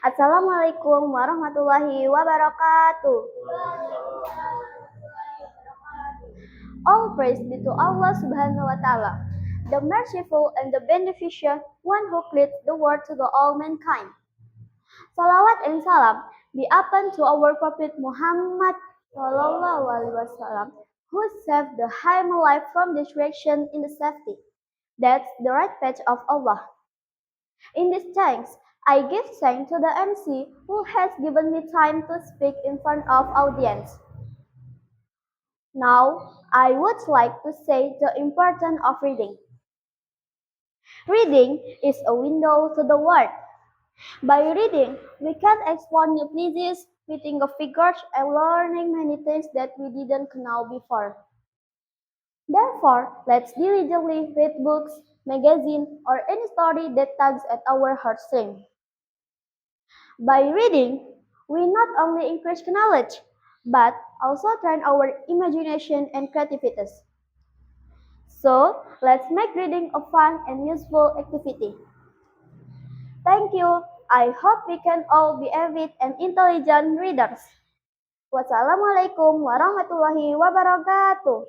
Assalamualaikum warahmatullahi wabarakatuh. All praise be to Allah subhanahu wa ta'ala, the merciful and the beneficent one who creates the world to the all mankind. Salawat and salam be upon to our Prophet Muhammad sallallahu alaihi wasallam, who saved the human life from destruction in the safety. That's the right path of Allah. In this thanks, I give thanks to the MC who has given me time to speak in front of audience. Now, I would like to say the importance of reading. Reading is a window to the world. By reading, we can explore new places, meeting of figures, and learning many things that we didn't know before. Therefore, let's diligently read books, magazines, or any story that tugs at our heartstrings. By reading, we not only increase knowledge, but also train our imagination and creativity. So, let's make reading a fun and useful activity. Thank you. I hope we can all be avid and intelligent readers. Wassalamualaikum warahmatullahi wabarakatuh.